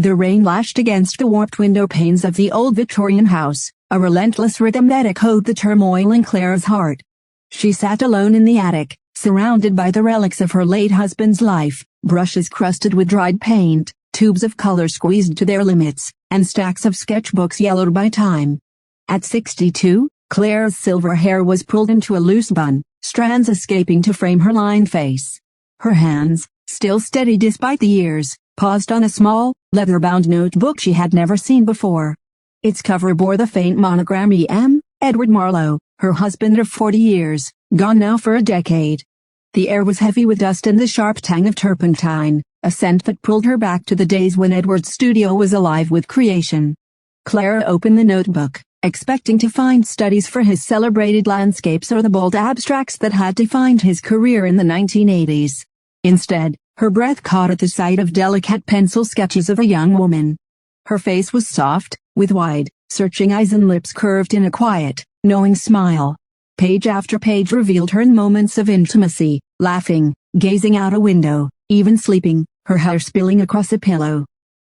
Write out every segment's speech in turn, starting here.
The rain lashed against the warped window panes of the old Victorian house, a relentless rhythm that echoed the turmoil in Clara's heart. She sat alone in the attic, surrounded by the relics of her late husband's life, brushes crusted with dried paint, tubes of color squeezed to their limits, and stacks of sketchbooks yellowed by time. At 62, Clara's silver hair was pulled into a loose bun, strands escaping to frame her lined face. Her hands, still steady despite the years, paused on a small, leather-bound notebook she had never seen before. Its cover bore the faint monogram E.M. Edward Marlowe, her husband of 40 years, gone now for a decade. The air was heavy with dust and the sharp tang of turpentine, a scent that pulled her back to the days when Edward's studio was alive with creation. Clara opened the notebook, expecting to find studies for his celebrated landscapes or the bold abstracts that had defined his career in the 1980s. Instead, her breath caught at the sight of delicate pencil sketches of a young woman. Her face was soft, with wide, searching eyes and lips curved in a quiet, knowing smile. Page after page revealed her in moments of intimacy, laughing, gazing out a window, even sleeping, her hair spilling across a pillow.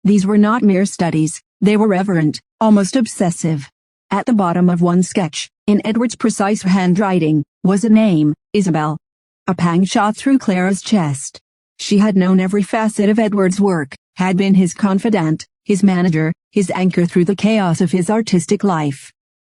These were not mere studies, they were reverent, almost obsessive. At the bottom of one sketch, in Edward's precise handwriting, was a name, Isabel. A pang shot through Clara's chest. She had known every facet of Edward's work, had been his confidant, his manager, his anchor through the chaos of his artistic life.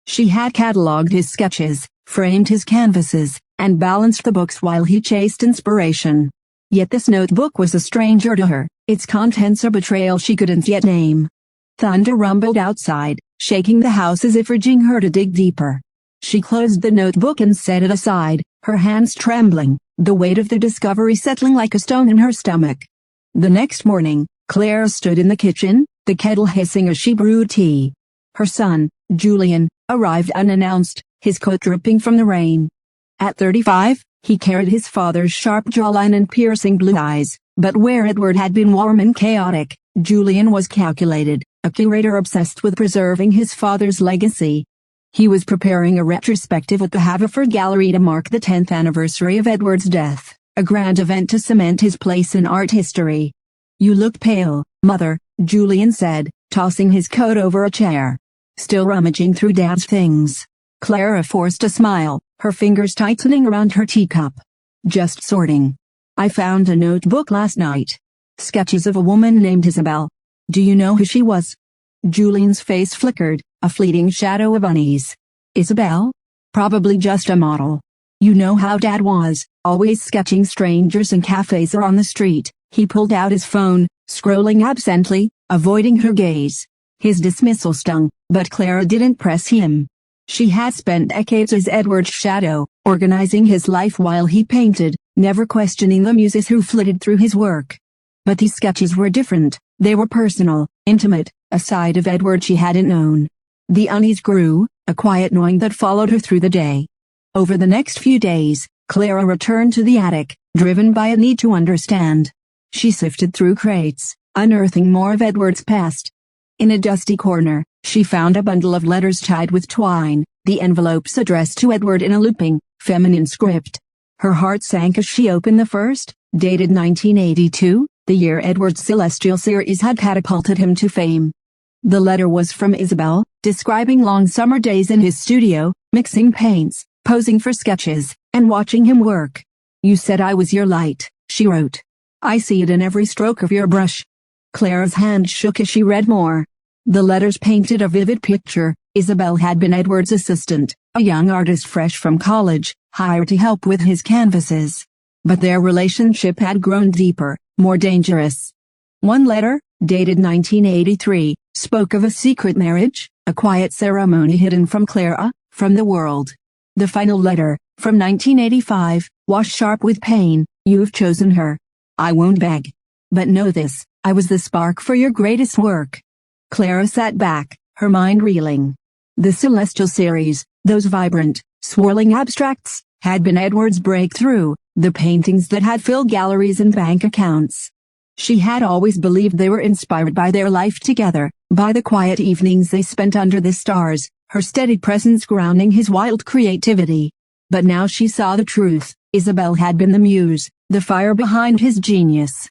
She had catalogued his sketches, framed his canvases, and balanced the books while he chased inspiration. Yet this notebook was a stranger to her, its contents a betrayal she couldn't yet name. Thunder rumbled outside, shaking the house as if urging her to dig deeper. She closed the notebook and set it aside, her hands trembling, the weight of the discovery settling like a stone in her stomach. The next morning, Clara stood in the kitchen, the kettle hissing as she brewed tea. Her son, Julian, arrived unannounced, his coat dripping from the rain. At 35, he carried his father's sharp jawline and piercing blue eyes, but where Edward had been warm and chaotic, Julian was calculated, a curator obsessed with preserving his father's legacy. He was preparing a retrospective at the Haverford Gallery to mark the 10th anniversary of Edward's death, a grand event to cement his place in art history. "You look pale, Mother," Julian said, tossing his coat over a chair. "Still rummaging through Dad's things?" Clara forced a smile, her fingers tightening around her teacup. "Just sorting. I found a notebook last night. Sketches of a woman named Isabel. Do you know who she was?" Julian's face flickered, a fleeting shadow of unease. "Isabel? Probably just a model. You know how Dad was, always sketching strangers in cafes or on the street." He pulled out his phone, scrolling absently, avoiding her gaze. His dismissal stung, but Clara didn't press him. She had spent decades as Edward's shadow, organizing his life while he painted, never questioning the muses who flitted through his work. But these sketches were different, they were personal, intimate, a side of Edward she hadn't known. The unease grew, a quiet knowing that followed her through the day. Over the next few days, Clara returned to the attic, driven by a need to understand. She sifted through crates, unearthing more of Edward's past. In a dusty corner, she found a bundle of letters tied with twine, the envelopes addressed to Edward in a looping, feminine script. Her heart sank as she opened the first, dated 1982, the year Edward's celestial series had catapulted him to fame. The letter was from Isabel, describing long summer days in his studio, mixing paints, posing for sketches, and watching him work. "You said I was your light," she wrote. "I see it in every stroke of your brush." Clara's hand shook as she read more. The letters painted a vivid picture. Isabel had been Edward's assistant, a young artist fresh from college, hired to help with his canvases. But their relationship had grown deeper, more dangerous. One letter, dated 1983, spoke of a secret marriage, a quiet ceremony hidden from Clara, from the world. The final letter, from 1985, was sharp with pain. "You've chosen her. I won't beg. But know this, I was the spark for your greatest work." Clara sat back, her mind reeling. The celestial series, those vibrant, swirling abstracts, had been Edward's breakthrough, the paintings that had filled galleries and bank accounts. She had always believed they were inspired by their life together, by the quiet evenings they spent under the stars, her steady presence grounding his wild creativity. But now she saw the truth. Isabel had been the muse, the fire behind his genius.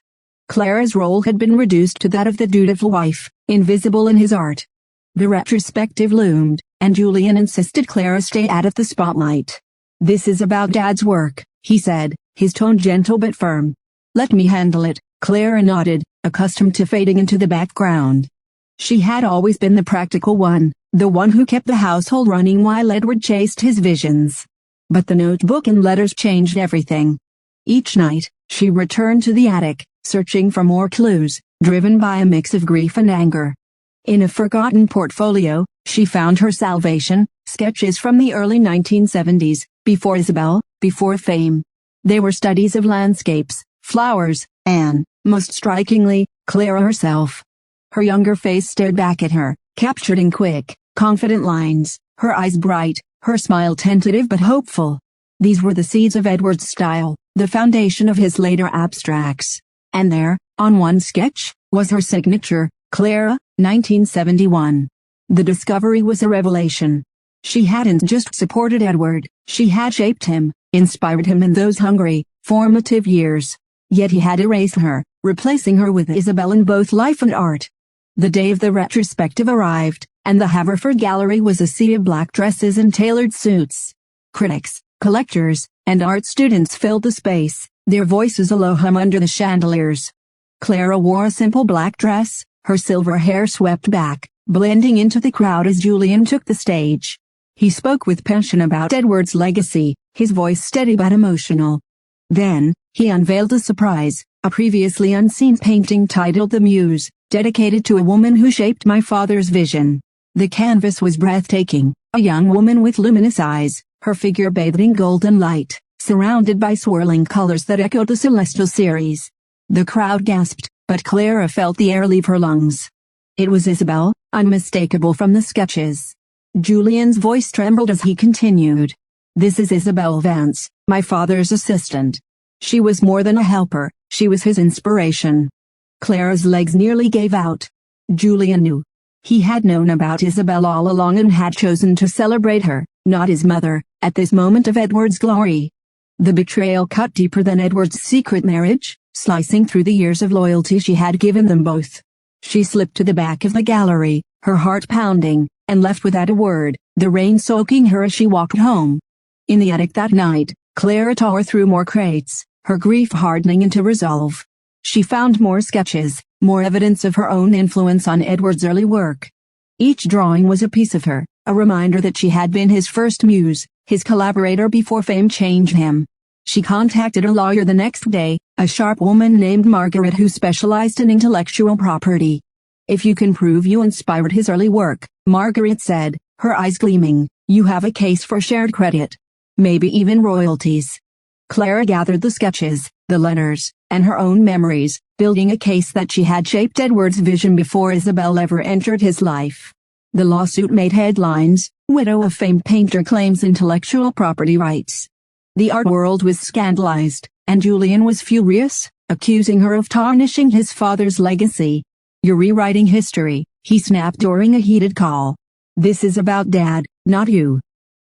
Clara's role had been reduced to that of the dutiful wife, invisible in his art. The retrospective loomed, and Julian insisted Clara stay out of the spotlight. "This is about Dad's work," he said, his tone gentle but firm. "Let me handle it," Clara nodded, accustomed to fading into the background. She had always been the practical one, the one who kept the household running while Edward chased his visions. But the notebook and letters changed everything. Each night, she returned to the attic, searching for more clues, driven by a mix of grief and anger. In a forgotten portfolio, she found her salvation, sketches from the early 1970s, before Isabel, before fame. They were studies of landscapes, flowers, and, most strikingly, Clara herself. Her younger face stared back at her, captured in quick, confident lines, her eyes bright, her smile tentative but hopeful. These were the seeds of Edward's style, the foundation of his later abstracts. And there, on one sketch, was her signature, Clara, 1971. The discovery was a revelation. She hadn't just supported Edward, she had shaped him, inspired him in those hungry, formative years. Yet he had erased her, replacing her with Isabel in both life and art. The day of the retrospective arrived, and the Haverford Gallery was a sea of black dresses and tailored suits. Critics, collectors, and art students filled the space, their voices a low hum under the chandeliers. Clara wore a simple black dress, her silver hair swept back, blending into the crowd as Julian took the stage. He spoke with passion about Edward's legacy, his voice steady but emotional. Then, he unveiled a surprise, a previously unseen painting titled The Muse, dedicated to a woman who shaped my father's vision. The canvas was breathtaking, a young woman with luminous eyes, her figure bathed in golden light, surrounded by swirling colors that echoed the celestial series. The crowd gasped, but Clara felt the air leave her lungs. It was Isabel, unmistakable from the sketches. Julian's voice trembled as he continued. "This is Isabel Vance, my father's assistant. She was more than a helper, she was his inspiration." Clara's legs nearly gave out. Julian knew. He had known about Isabel all along and had chosen to celebrate her, not his mother, at this moment of Edward's glory. The betrayal cut deeper than Edward's secret marriage, slicing through the years of loyalty she had given them both. She slipped to the back of the gallery, her heart pounding, and left without a word, the rain soaking her as she walked home. In the attic that night, Clara tore through more crates, her grief hardening into resolve. She found more sketches, more evidence of her own influence on Edward's early work. Each drawing was a piece of her, a reminder that she had been his first muse, his collaborator before fame changed him. She contacted a lawyer the next day, a sharp woman named Margaret who specialized in intellectual property. "If you can prove you inspired his early work," Margaret said, her eyes gleaming, "you have a case for shared credit. Maybe even royalties." Clara gathered the sketches, the letters, and her own memories, building a case that she had shaped Edward's vision before Isabel ever entered his life. The lawsuit made headlines. Widow of famed painter claims intellectual property rights. The art world was scandalized, and Julian was furious, accusing her of tarnishing his father's legacy. "You're rewriting history," he snapped during a heated call. "This is about Dad, not you."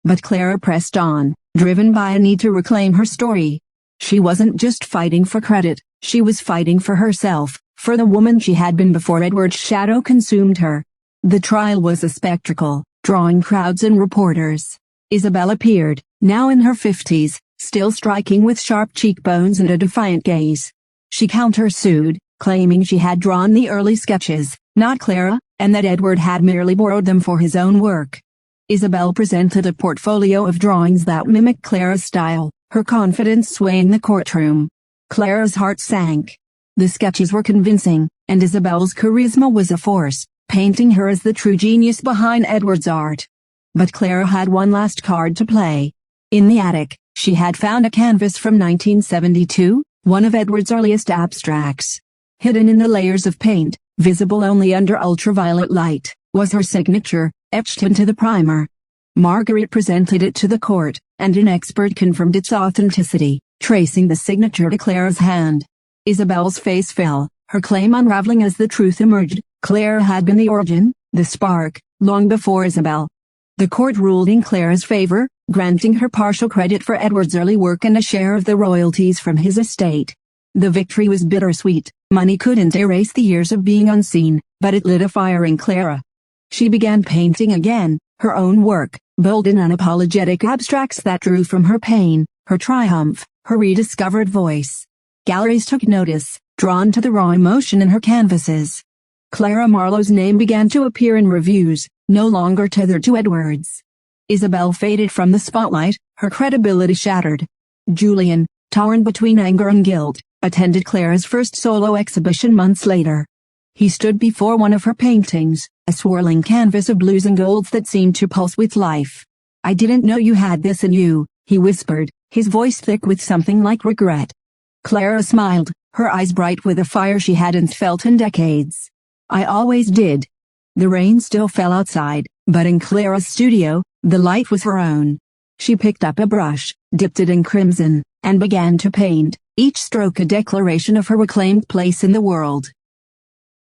But Clara pressed on, driven by a need to reclaim her story. She wasn't just fighting for credit, she was fighting for herself, for the woman she had been before Edward's shadow consumed her. The trial was a spectacle, drawing crowds and reporters. Isabel appeared, now in her 50s, still striking with sharp cheekbones and a defiant gaze. She countersued, claiming she had drawn the early sketches, not Clara, and that Edward had merely borrowed them for his own work. Isabel presented a portfolio of drawings that mimicked Clara's style, her confidence swaying the courtroom. Clara's heart sank. The sketches were convincing, and Isabel's charisma was a force, painting her as the true genius behind Edward's art. But Clara had one last card to play. In the attic, she had found a canvas from 1972, one of Edward's earliest abstracts. Hidden in the layers of paint, visible only under ultraviolet light, was her signature, etched into the primer. Margaret presented it to the court, and an expert confirmed its authenticity, tracing the signature to Clara's hand. Isabel's face fell, her claim unraveling as the truth emerged. Clara had been the origin, the spark, long before Isabel. The court ruled in Clara's favor, granting her partial credit for Edward's early work and a share of the royalties from his estate. The victory was bittersweet, Money couldn't erase the years of being unseen, but it lit a fire in Clara. She began painting again, her own work, bold and unapologetic abstracts that drew from her pain, her triumph, her rediscovered voice. Galleries took notice, drawn to the raw emotion in her canvases. Clara Marlowe's name began to appear in reviews, no longer tethered to Edwards. Isabel faded from the spotlight, her credibility shattered. Julian, torn between anger and guilt, attended Clara's first solo exhibition months later. He stood before one of her paintings, a swirling canvas of blues and golds that seemed to pulse with life. "I didn't know you had this in you," he whispered, his voice thick with something like regret. Clara smiled, her eyes bright with a fire she hadn't felt in decades. "I always did." The rain still fell outside, but in Clara's studio, the light was her own. She picked up a brush, dipped it in crimson, and began to paint, each stroke a declaration of her reclaimed place in the world.